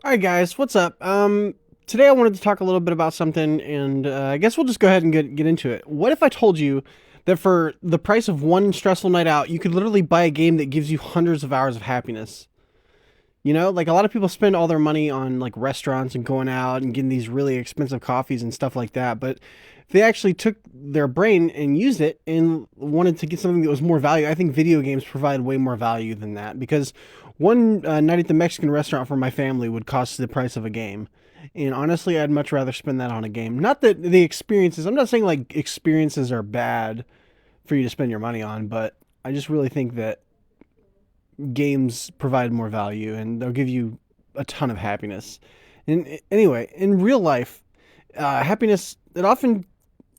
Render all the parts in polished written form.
All right, guys, what's up? Today I wanted to talk a little bit about something, and I guess we'll just go ahead and get into it. What if I told you that for the price of one stressful night out, you could literally buy a game that gives you hundreds of hours of happiness? You know, like a lot of people spend all their money on like restaurants and going out and getting these really expensive coffees and stuff like that, but if they actually took their brain and used it and wanted to get something that was more value, I think video games provide way more value than that because one night at the Mexican restaurant for my family would cost the price of a game. And honestly, I'd much rather spend that on a game. Not that the experiences, I'm not saying like experiences are bad for you to spend your money on, but I just really think that games provide more value and they'll give you a ton of happiness. And anyway, in real life, happiness, it often,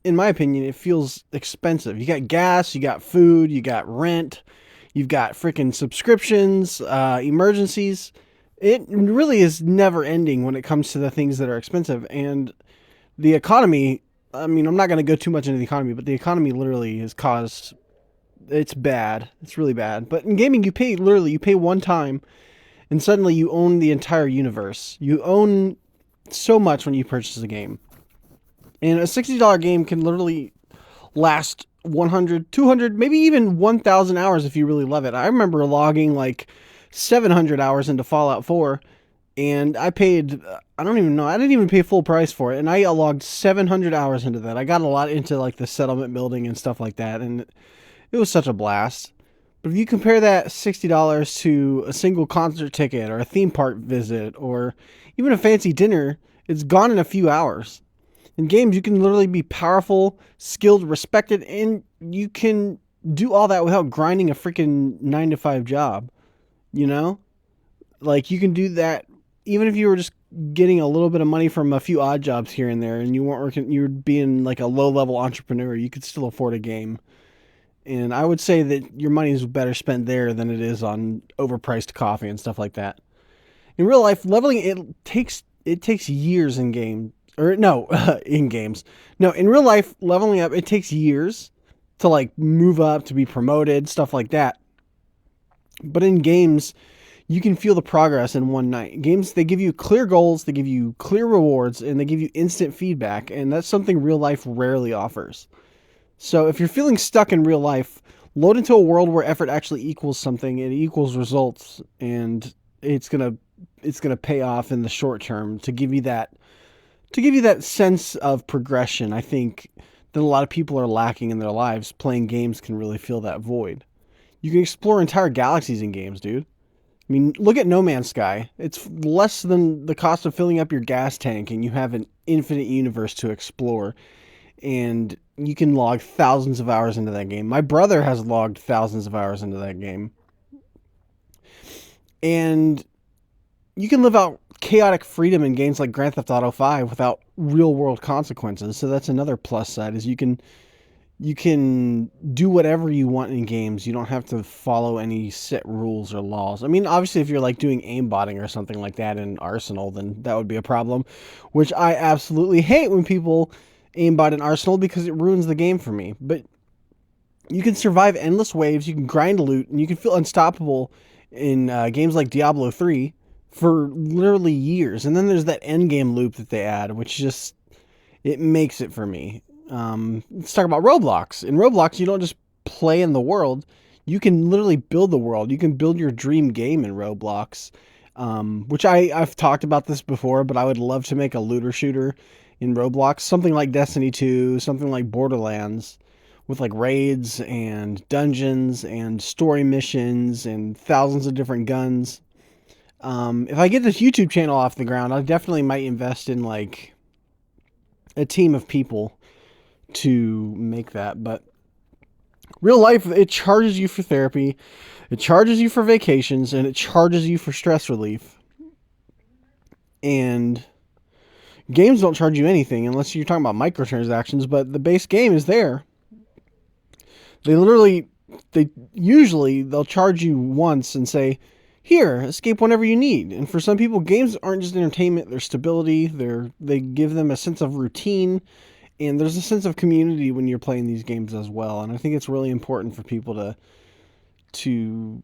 in my opinion, it feels expensive. You got gas, you got food, you got rent, you've got freaking subscriptions, emergencies. It really is never ending when it comes to the things that are expensive. And the economy, I mean, I'm not going to go too much into the economy, but the economy literally has caused, it's bad. It's really bad. But in gaming, you pay one time and suddenly you own the entire universe. You own so much when you purchase a game. And a $60 game can literally last 100, 200, maybe even 1,000 hours if you really love it. I remember logging like 700 hours into Fallout 4, and I paid, I don't even know, I didn't even pay full price for it, and I logged 700 hours into that. I got a lot into like the settlement building and stuff like that, and it was such a blast. But if you compare that $60 to a single concert ticket or a theme park visit or even a fancy dinner, it's gone in a few hours. In games, you can literally be powerful, skilled, respected, and you can do all that without grinding a freaking 9 to 5 job. You know? Like, you can do that even if you were just getting a little bit of money from a few odd jobs here and there and you weren't working, you were being like a low level entrepreneur, you could still afford a game. And I would say that your money is better spent there than it is on overpriced coffee and stuff like that. In real life, leveling it takes years in game or no, in games. No, in real life, leveling up it takes years to like move up, to be promoted, stuff like that. But in games, you can feel the progress in one night. Games, they give you clear goals, they give you clear rewards, and they give you instant feedback, and that's something real life rarely offers. So if you're feeling stuck in real life, load into a world where effort actually equals something, it equals results, and it's gonna pay off in the short term to give you that sense of progression. I think that a lot of people are lacking in their lives. Playing games can really fill that void. You can explore entire galaxies in games, dude. I mean, look at No Man's Sky. It's less than the cost of filling up your gas tank, and you have an infinite universe to explore. And you can log thousands of hours into that game. My brother has logged thousands of hours into that game. And you can live out chaotic freedom in games like Grand Theft Auto 5 without real world consequences. So that's another plus side is you can do whatever you want in games. You don't have to follow any set rules or laws. I mean, obviously if you're like doing aimbotting or something like that in Arsenal, then that would be a problem, which I absolutely hate when people aimbot in Arsenal because it ruins the game for me. But you can survive endless waves, you can grind loot, and you can feel unstoppable in games like Diablo 3 for literally years. And then there's that end game loop that they add, which just it makes it for me. Let's talk about Roblox. In Roblox, you don't just play in the world; you can literally build the world. You can build your dream game in Roblox, which I've talked about this before, but I would love to make a looter shooter in Roblox, something like Destiny 2, something like Borderlands, with like raids and dungeons and story missions and thousands of different guns. If I get this YouTube channel off the ground, I definitely might invest in like a team of people to make that. But real life, it charges you for therapy, it charges you for vacations, and it charges you for stress relief. And games don't charge you anything unless you're talking about microtransactions, but the base game is there. They usually they'll charge you once and say, "Here, escape whenever you need." And for some people, games aren't just entertainment; they're stability. They give them a sense of routine, and there's a sense of community when you're playing these games as well. And I think it's really important for people to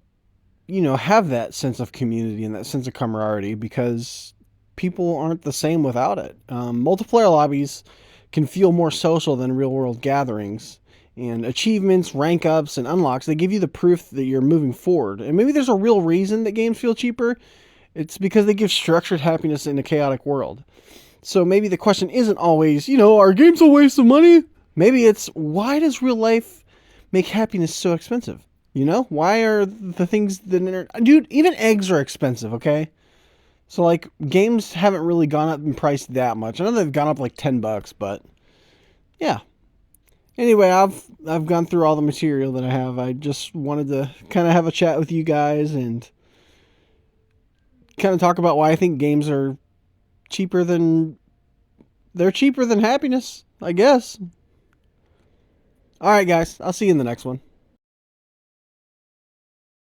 have that sense of community and that sense of camaraderie because people aren't the same without it. Multiplayer lobbies can feel more social than real world gatherings. And achievements, rank ups, and unlocks, they give you the proof that you're moving forward. And maybe there's a real reason that games feel cheaper. It's because they give structured happiness in a chaotic world. So maybe the question isn't always, are games a waste of money? Maybe it's, why does real life make happiness so expensive? Why are the things that... Dude, even eggs are expensive, okay? So, like, games haven't really gone up in price that much. I know they've gone up like $10, but yeah. Anyway, I've gone through all the material that I have. I just wanted to kind of have a chat with you guys and kind of talk about why I think games are cheaper than... They're cheaper than happiness, I guess. Alright, guys. I'll see you in the next one.